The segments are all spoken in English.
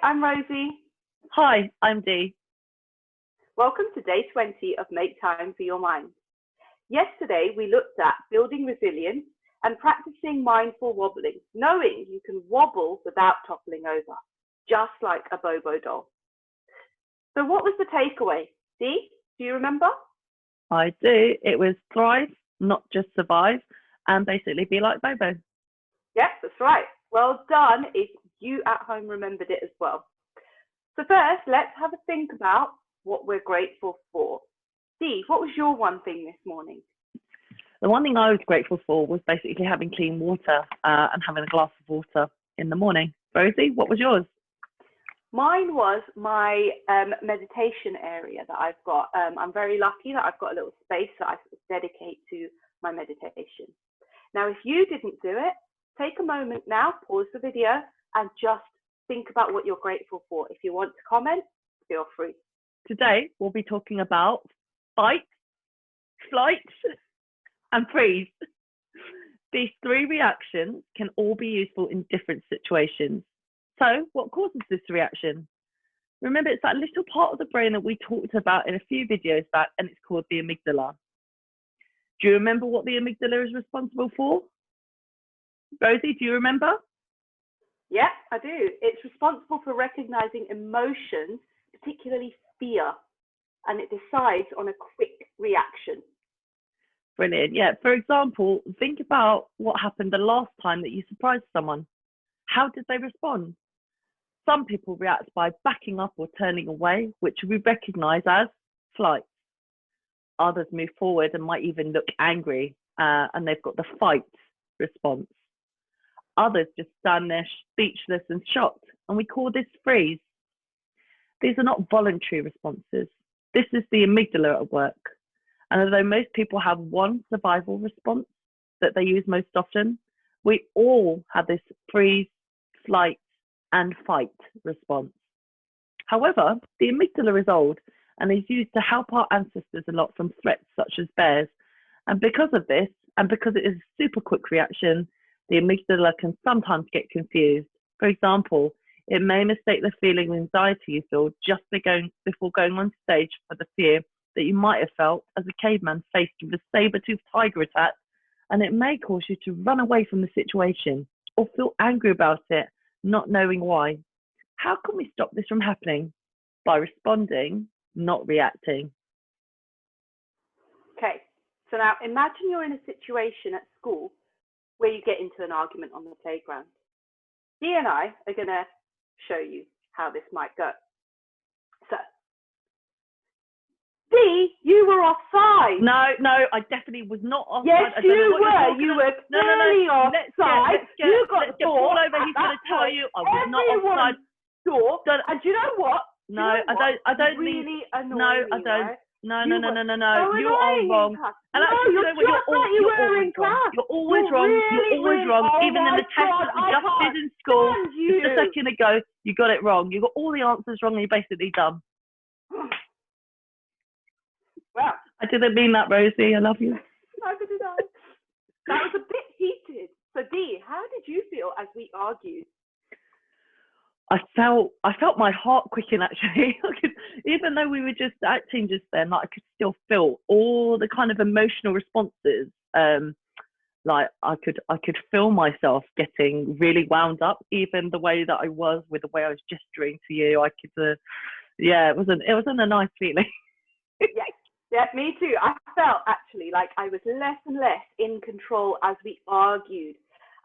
I'm Rosie. Hi, I'm Dee. Welcome to day 20 of Make Time for Your Mind. Yesterday, we looked at building resilience and practicing mindful wobbling, knowing you can wobble without toppling over, just like a Bobo doll. So what was the takeaway? Dee, do you remember? I do. It was thrive, not just survive, and basically be like Bobo. Yes, that's right. Well done if you at home remembered it as well. So first, let's have a think about what we're grateful for. Dee, what was your one thing this morning? The one thing I was grateful for was basically having clean water and having a glass of water in the morning. Rosie, what was yours? Mine was my meditation area that I've got. I'm very lucky that I've got a little space that I dedicate to my meditation. Now, if you didn't do it, take a moment now, pause the video, and just think about what you're grateful for. If you want to comment, feel free. Today, we'll be talking about fight, flight, and freeze. These three reactions can all be useful in different situations. So, what causes this reaction? Remember, it's that little part of the brain that we talked about in a few videos back, and it's called the amygdala. Do you remember what the amygdala is responsible for? Rosie, do you remember? Yeah, I do. It's responsible for recognizing emotions, particularly fear, and it decides on a quick reaction. Brilliant. Yeah, for example, think about what happened the last time that you surprised someone. How did they respond? Some people react by backing up or turning away, which we recognize as flight. Others move forward and might even look angry, and they've got the fight response. Others just stand there speechless and shocked, and we call this freeze. These are not voluntary responses. This is the amygdala at work. And although most people have one survival response that they use most often, we all have this freeze, flight, and fight response. However, the amygdala is old and is used to help our ancestors a lot from threats such as bears. And because of this, and because it is a super quick reaction, the amygdala can sometimes get confused. For example, it may mistake the feeling of anxiety you feel just before going on stage for the fear that you might have felt as a caveman faced with a saber-toothed tiger attack, and it may cause you to run away from the situation or feel angry about it, not knowing why. How can we stop this from happening? By responding, not reacting. Okay, so now imagine you're in a situation at school where you get into an argument on the playground. Dee and I are going to show you how this might go. So, Dee, you were offside. No, I definitely was not offside. Yes, you were. You were clearly offside. You got the ball over. He's going to tell you I was not offside. And do you know what? No, I don't really mean. Annoying No, I don't. right? No. So You are wrong. And actually, you're just like you were in class. You're always wrong. You're always wrong. Oh Even in the test that we just did in school, just a second ago, you got it wrong. You got all the answers wrong and you're basically dumb. Well, I didn't mean that, Rosie. I love you. Neither did I. That was a bit heated. So, Dee, how did you feel as we argued? I felt my heart quicken actually. Even though we were just acting just then, like I could still feel all the kind of emotional responses. Like I could feel myself getting really wound up, even the way that I was with the way I was gesturing to you. I could, it wasn't a nice feeling. Yeah, me too. I felt actually like I was less and less in control as we argued.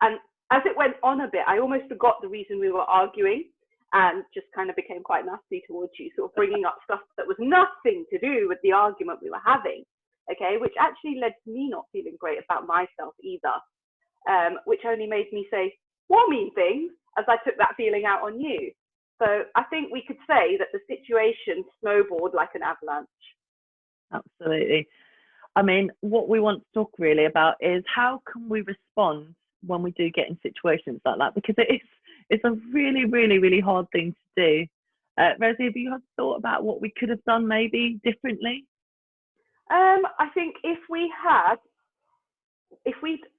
And as it went on a bit, I almost forgot the reason we were arguing and just kind of became quite nasty towards you, sort of bringing up stuff that was nothing to do with the argument we were having, okay, which actually led to me not feeling great about myself either, which only made me say more mean things as I took that feeling out on you. So I think we could say that the situation snowballed like an avalanche. Absolutely. I mean, what we want to talk really about is how can we respond when we do get in situations like that, because it's a really, really, really hard thing to do. Rosie, have you had thought about what we could have done maybe differently? I think if we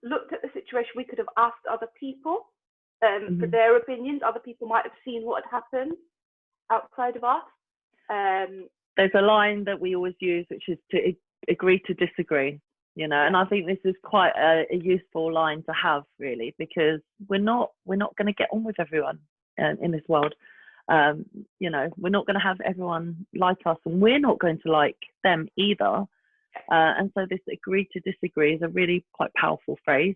looked at the situation, we could have asked other people for their opinions. Other people might have seen what had happened outside of us. There's a line that we always use, which is to agree to disagree, you know, and I think this is quite a useful line to have, really, because we're not going to get on with everyone in this world. You know, we're not going to have everyone like us, and we're not going to like them either. And so this agree to disagree is a really quite powerful phrase,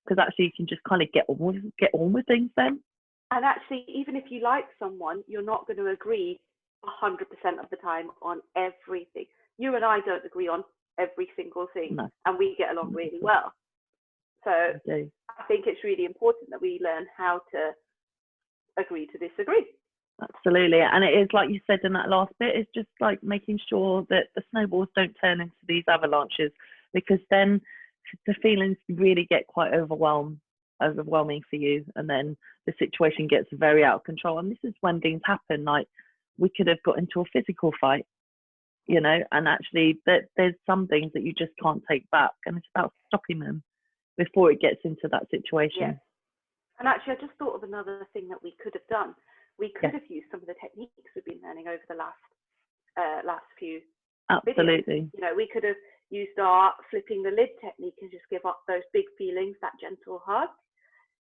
because actually you can just kind of get on with things then. And actually, even if you like someone, you're not going to agree 100% of the time on everything. You and I don't agree on every single thing, no. And we get along really well. So I think it's really important that we learn how to agree to disagree. Absolutely. And it is, like you said in that last bit, it's just like making sure that the snowballs don't turn into these avalanches, because then the feelings really get quite overwhelming for you, and then the situation gets very out of control. And this is when things happen, like we could have got into a physical fight, you know, and actually there's some things that you just can't take back, and it's about stopping them before it gets into that situation. Yeah. And actually, I just thought of another thing that we could have done. We could have used some of the techniques we've been learning over the last few Absolutely. videos. You know, we could have used our flipping the lid technique and just give up those big feelings, that gentle hug,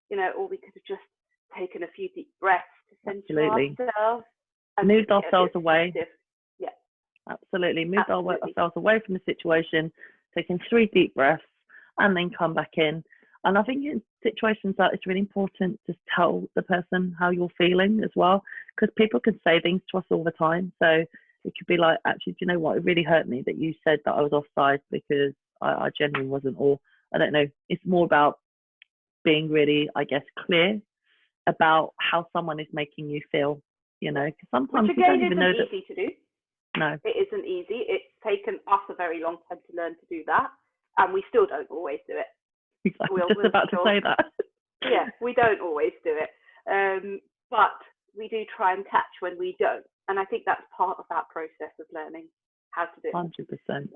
you know, or we could have just taken a few deep breaths to center ourselves. And moved ourselves away. Yeah. Absolutely. Moved ourselves away from the situation, taking 3 deep breaths, and then come back in. And I think in situations like it's really important to tell the person how you're feeling as well, because people can say things to us all the time. So it could be like, actually, do you know what? It really hurt me that you said that I was offside, because I genuinely wasn't. Or I don't know. It's more about being really, I guess, clear about how someone is making you feel. You know, because sometimes which again, you don't even know that. Easy to do. No, it isn't easy. It's taken us a very long time to learn to do that, and we still don't always do it. I was just about to say that. Yeah, we don't always do it, but we do try and catch when we don't, and I think that's part of that process of learning how to do it. 100%.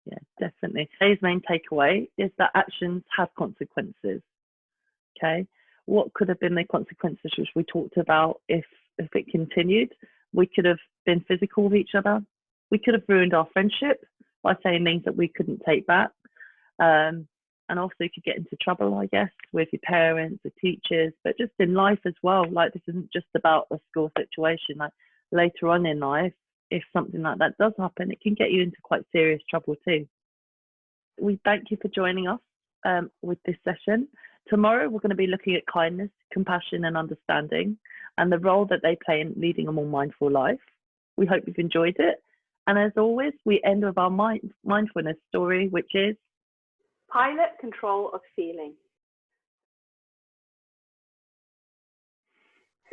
Yeah, definitely. Today's main takeaway is that actions have consequences. Okay, what could have been the consequences which we talked about if it continued? We could have been physical with each other. We could have ruined our friendship by saying things that we couldn't take back. And also you could get into trouble, I guess, with your parents, the teachers, but just in life as well. Like, this isn't just about a school situation. Like, later on in life, if something like that does happen, it can get you into quite serious trouble too. We thank you for joining us with this session. Tomorrow, we're going to be looking at kindness, compassion, and understanding, and the role that they play in leading a more mindful life. We hope you've enjoyed it. And as always, we end with our mindfulness story, which is pilot control of feeling.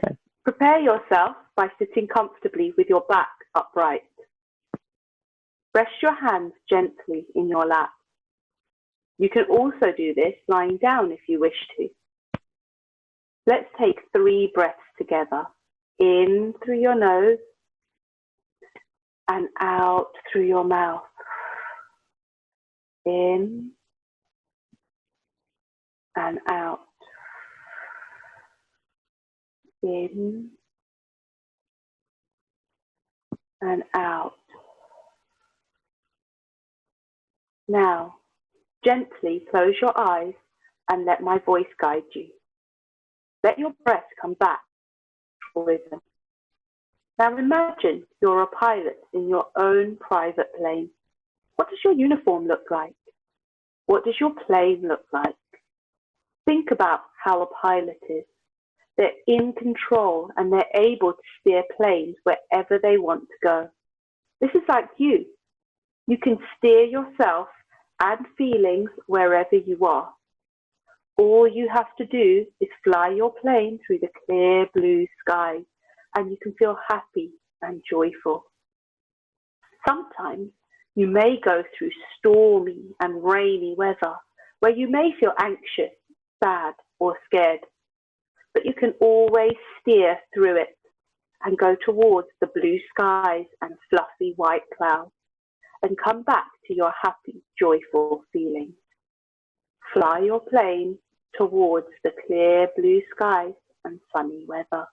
Okay. Prepare yourself by sitting comfortably with your back upright. Rest your hands gently in your lap. You can also do this lying down if you wish to. Let's take 3 breaths together. In through your nose and out through your mouth. In and out. In and out. Now, gently close your eyes and let my voice guide you. Let your breath come back for rhythm. Now imagine you're a pilot in your own private plane. What does your uniform look like? What does your plane look like? Think about how a pilot is. They're in control and they're able to steer planes wherever they want to go. This is like you. You can steer yourself and feelings wherever you are. All you have to do is fly your plane through the clear blue skies, and you can feel happy and joyful. Sometimes you may go through stormy and rainy weather where you may feel anxious, sad, or scared, but you can always steer through it and go towards the blue skies and fluffy white clouds and come back to your happy, joyful feelings. Fly your plane towards the clear blue skies and sunny weather.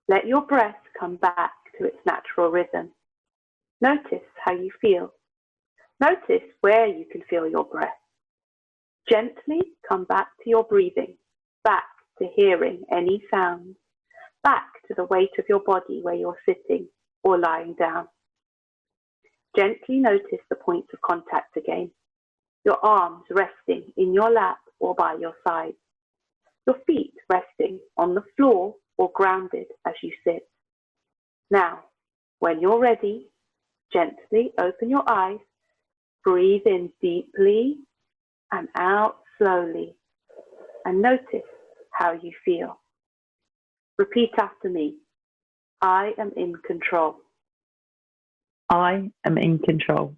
Let your breath come back to its natural rhythm. Notice how you feel. Notice where you can feel your breath. Gently come back to your breathing, back to hearing any sounds, back to the weight of your body where you're sitting or lying down. Gently notice the points of contact again. Your arms resting in your lap or by your side. Your feet resting on the floor or grounded as you sit. Now, when you're ready, gently open your eyes, breathe in deeply and out slowly, and notice how you feel. Repeat after me. I am in control. I am in control.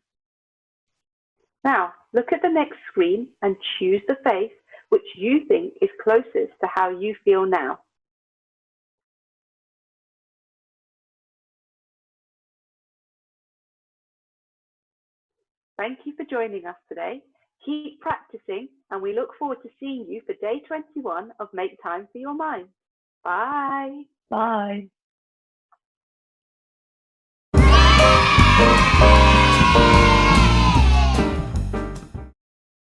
Now, look at the next screen and choose the face which you think is closest to how you feel now. Thank you for joining us today. Keep practicing, and we look forward to seeing you for day 21 of Make Time for Your Mind. Bye. Bye.